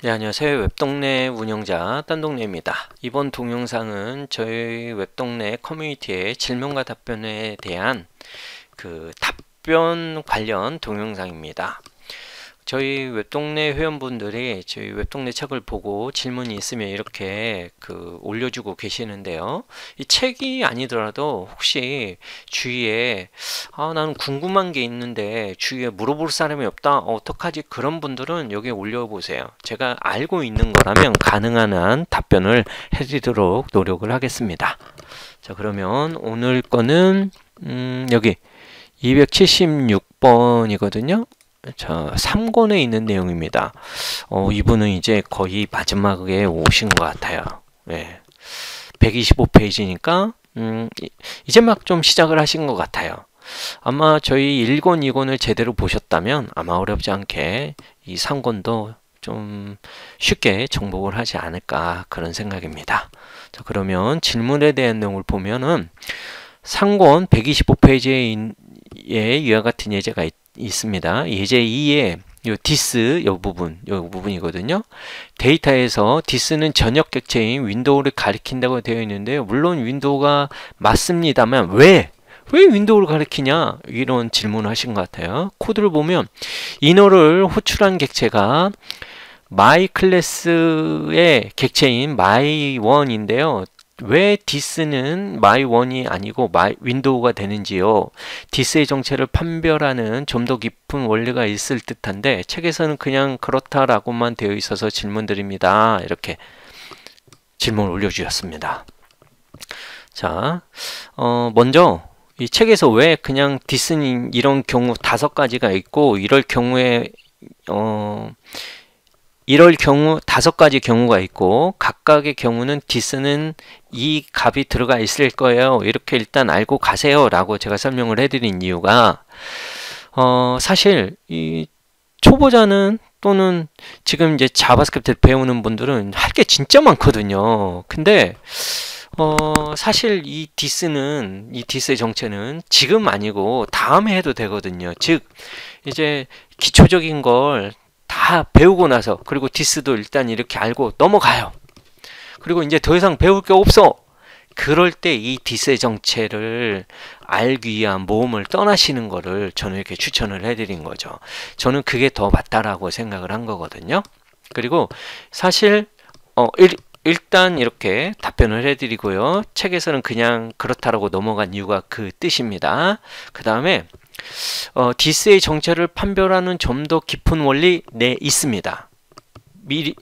네, 안녕하세요. 웹동네 운영자 딴동네입니다. 이번 동영상은 저희 웹동네 커뮤니티의 질문과 답변에 대한 답변 관련 동영상입니다. 저희 웹동네 회원분들이 저희 웹동네 책을 보고 질문이 있으면 이렇게 올려주고 계시는데요. 이 책이 아니더라도 혹시 주위에 나는 궁금한 게 있는데 주위에 물어볼 사람이 없다, 어떡하지? 그런 분들은 여기 올려보세요. 제가 알고 있는 거라면 가능한 한 답변을 해드리도록 노력을 하겠습니다. 자, 그러면 오늘 거는 여기 276번이거든요. 자, 3권에 있는 내용입니다. 이분은 이제 거의 마지막에 오신 것 같아요. 네. 125페이지니까 이제 막 좀 시작을 하신 것 같아요. 아마 저희 1권, 2권을 제대로 보셨다면 아마 어렵지 않게 이 3권도 좀 쉽게 정복을 하지 않을까 그런 생각입니다. 자, 그러면 질문에 대한 내용을 보면은 3권 125페이지에 이와 같은 예제가 있습니다. 예제 2에 요 디스 요 부분이거든요. 데이터에서 디스는 전역 객체인 윈도우를 가리킨다고 되어 있는데요. 물론 윈도우가 맞습니다만 왜 윈도우를 가리키냐 이런 질문을 하신 것 같아요. 코드를 보면 인어를 호출한 객체가 my 클래스의 객체인 my1인데요. 왜 디스는 my1이 아니고 윈도우가 되는지요? 디스의 정체를 판별하는 좀 더 깊은 원리가 있을 듯한데 책에서는 그냥 그렇다라고만 되어 있어서 질문드립니다. 이렇게 질문을 올려주셨습니다. 자, 먼저 이 책에서 왜 그냥 디스는 이런 경우 5가지가 있고 이럴 경우 5가지 경우가 있고 각각의 경우는 디스는 이 값이 들어가 있을 거예요. 이렇게 일단 알고 가세요 라고 제가 설명을 해드린 이유가 사실 이 초보자는 또는 지금 이제 자바스크립트 배우는 분들은 할 게 진짜 많거든요. 근데 사실 이 디스의 정체는 지금 아니고 다음에 해도 되거든요. 즉 이제 기초적인 걸 다 배우고 나서 그리고 디스도 일단 이렇게 알고 넘어가요. 그리고 이제 더 이상 배울 게 없어. 그럴 때 이 디스의 정체를 알기 위한 모험을 떠나시는 거를 저는 이렇게 추천을 해드린 거죠. 저는 그게 더 맞다라고 생각을 한 거거든요. 그리고 사실 일단 이렇게 답변을 해드리고요. 책에서는 그냥 그렇다라고 넘어간 이유가 그 뜻입니다. 그 다음에 디스의 정체를 판별하는 좀 더 깊은 원리 있습니다. 미리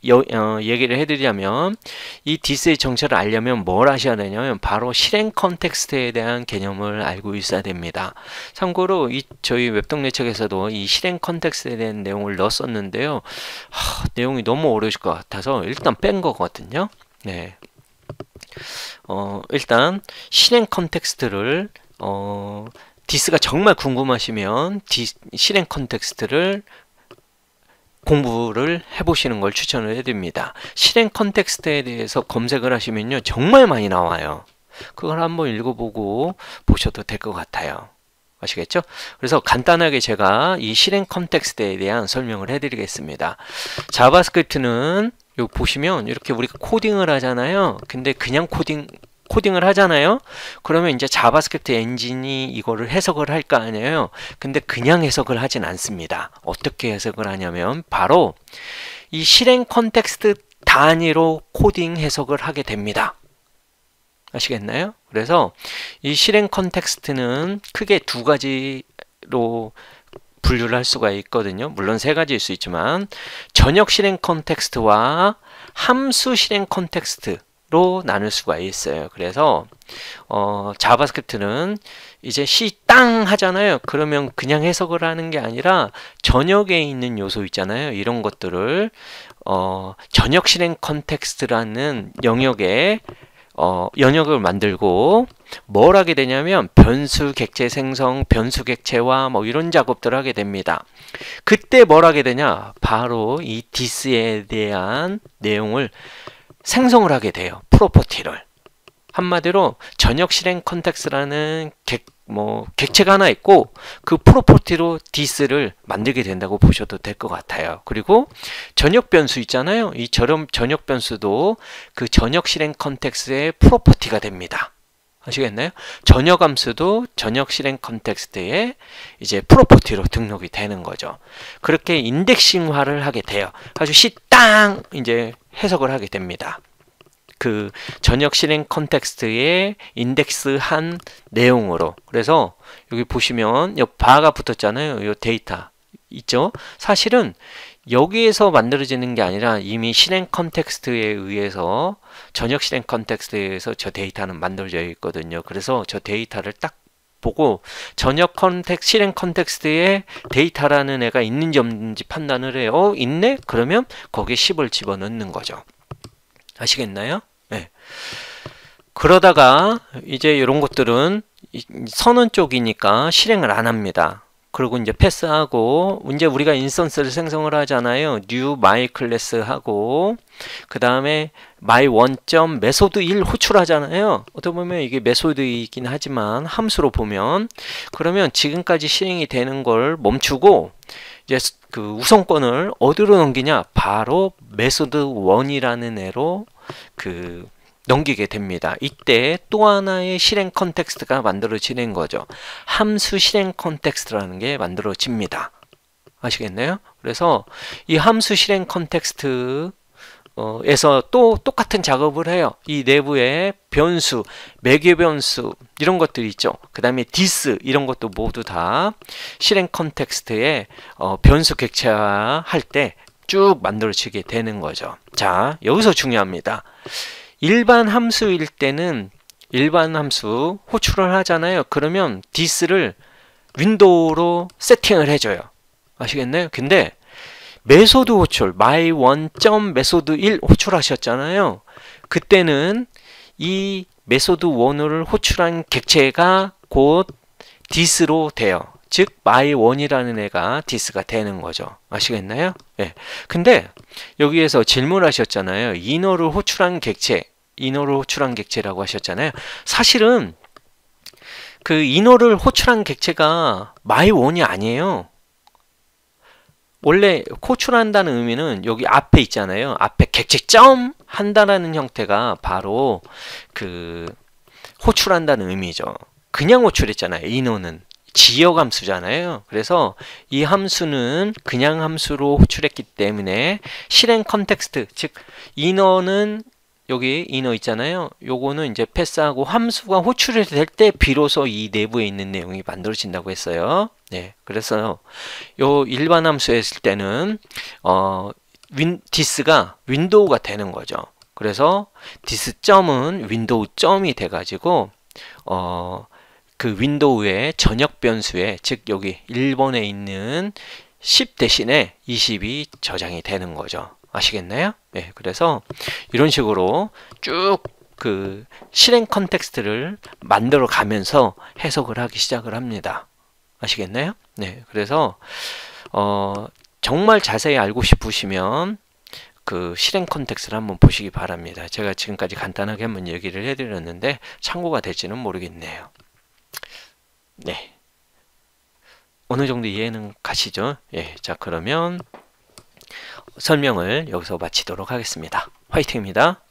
얘기를 해드리자면 이 디스의 정체를 알려면 뭘 하셔야 되냐면 바로 실행 컨텍스트에 대한 개념을 알고 있어야 됩니다. 참고로 저희 웹동네 책에서도 이 실행 컨텍스트에 대한 내용을 넣었었는데요. 내용이 너무 어려우실 것 같아서 일단 뺀 거거든요. 네. 일단 실행 컨텍스트를 디스가 정말 궁금하시면 실행 컨텍스트를 공부를 해보시는 걸 추천을 해드립니다. 실행 컨텍스트에 대해서 검색을 하시면요 정말 많이 나와요. 그걸 한번 읽어보고 보셔도 될 것 같아요. 아시겠죠? 그래서 간단하게 제가 이 실행 컨텍스트에 대한 설명을 해드리겠습니다. 자바스크립트는 여기 보시면 이렇게 우리가 코딩을 하잖아요. 근데 그냥 코딩을 하잖아요. 그러면 이제 자바스크립트 엔진이 이거를 해석을 할 거 아니에요. 근데 그냥 해석을 하진 않습니다. 어떻게 해석을 하냐면 바로 이 실행 컨텍스트 단위로 코딩 해석을 하게 됩니다. 아시겠나요? 그래서 이 실행 컨텍스트는 크게 2가지로 분류를 할 수가 있거든요. 물론 3가지일 수 있지만 전역 실행 컨텍스트와 함수 실행 컨텍스트 로 나눌 수가 있어요. 그래서 자바스크립트는 이제 C 땅 하잖아요. 그러면 그냥 해석을 하는 게 아니라 전역에 있는 요소 있잖아요. 이런 것들을 전역 실행 컨텍스트라는 영역을 만들고 뭘 하게 되냐면 변수 객체 생성, 변수 객체화 뭐 이런 작업들을 하게 됩니다. 그때 뭘 하게 되냐? 바로 이 디스에 대한 내용을 생성을 하게 돼요. 프로퍼티를. 한마디로 전역 실행 컨텍스트라는 객체가 하나 있고 그 프로퍼티로 this를 만들게 된다고 보셔도 될 것 같아요. 그리고 전역 변수 있잖아요. 이 전역 변수도 그 전역 실행 컨텍스트의 프로퍼티가 됩니다. 아시겠나요? 전역 함수도 전역 실행 컨텍스트에 이제 프로퍼티로 등록이 되는 거죠. 그렇게 인덱싱화를 하게 돼요. 아주 땅 이제 해석을 하게 됩니다. 그 전역 실행 컨텍스트에 인덱스한 내용으로. 그래서 여기 보시면 요 바가 붙었잖아요. 요 데이터 있죠? 사실은 여기에서 만들어지는 게 아니라 이미 실행 컨텍스트에 의해서 전역 실행 컨텍스트에 의해서 저 데이터는 만들어져 있거든요. 그래서 저 데이터를 딱 보고 전역 실행 컨텍스트에 데이터라는 애가 있는지 없는지 판단을 해요. 있네? 그러면 거기에 10을 집어넣는 거죠. 아시겠나요? 네. 그러다가 이제 이런 것들은 선언 쪽이니까 실행을 안 합니다. 그리고 이제 패스하고 이제 우리가 인스턴스를 생성을 하잖아요. new my class 하고 그 다음에 my one 메소드 1 호출하잖아요. 어떻게 보면 이게 메소드이긴 하지만 함수로 보면 그러면 지금까지 실행이 되는 걸 멈추고 이제 그 우선권을 어디로 넘기냐? 바로 메소드 1이라는 애로 그 넘기게 됩니다. 이때 또 하나의 실행 컨텍스트가 만들어지는 거죠. 함수 실행 컨텍스트라는 게 만들어집니다. 아시겠나요? 그래서 이 함수 실행 컨텍스트 에서 또 똑같은 작업을 해요. 이 내부에 변수, 매개 변수 이런 것들이 있죠. 그 다음에 this 이런 것도 모두 다 실행 컨텍스트에 변수 객체화 할 때 쭉 만들어지게 되는 거죠. 자, 여기서 중요합니다. 일반 함수일 때는 일반 함수 호출을 하잖아요. 그러면 this를 윈도우로 세팅을 해줘요. 아시겠나요? 근데 메소드 호출, my one 메소드 1 호출하셨잖아요. 그때는 이 메소드 1을 호출한 객체가 곧 this로 돼요. 즉 my one이라는 애가 this가 되는 거죠. 아시겠나요? 네. 근데 여기에서 질문하셨잖아요. inner를 호출한 객체, inner를 호출한 객체라고 하셨잖아요. 사실은 그 inner를 호출한 객체가 my one이 아니에요. 원래 호출한다는 의미는 여기 앞에 있잖아요. 앞에 객체점 한다라는 형태가 바로 그 호출한다는 의미죠. 그냥 호출했잖아요. inner는 지역 함수잖아요. 그래서 이 함수는 그냥 함수로 호출했기 때문에 실행 컨텍스트, 즉 inner는 여기 inner 있잖아요. 요거는 이제 패스하고 함수가 호출이 될 때 비로소 이 내부에 있는 내용이 만들어진다고 했어요. 네, 그래서 요 일반 함수 했을 때는 this가 윈도우가 되는 거죠. 그래서 this 점은 윈도우 점이 돼가지고 그 윈도우의 전역 변수에 즉 여기 1번에 있는 10 대신에 20이 저장이 되는 거죠. 아시겠나요? 네, 그래서 이런 식으로 쭉 그 실행 컨텍스트를 만들어 가면서 해석을 하기 시작을 합니다. 아시겠나요? 네, 그래서 정말 자세히 알고 싶으시면 그 실행 컨텍스트를 한번 보시기 바랍니다. 제가 지금까지 간단하게 한번 얘기를 해드렸는데 참고가 될지는 모르겠네요. 네, 어느 정도 이해는 가시죠? 예, 자 그러면 설명을 여기서 마치도록 하겠습니다. 화이팅입니다.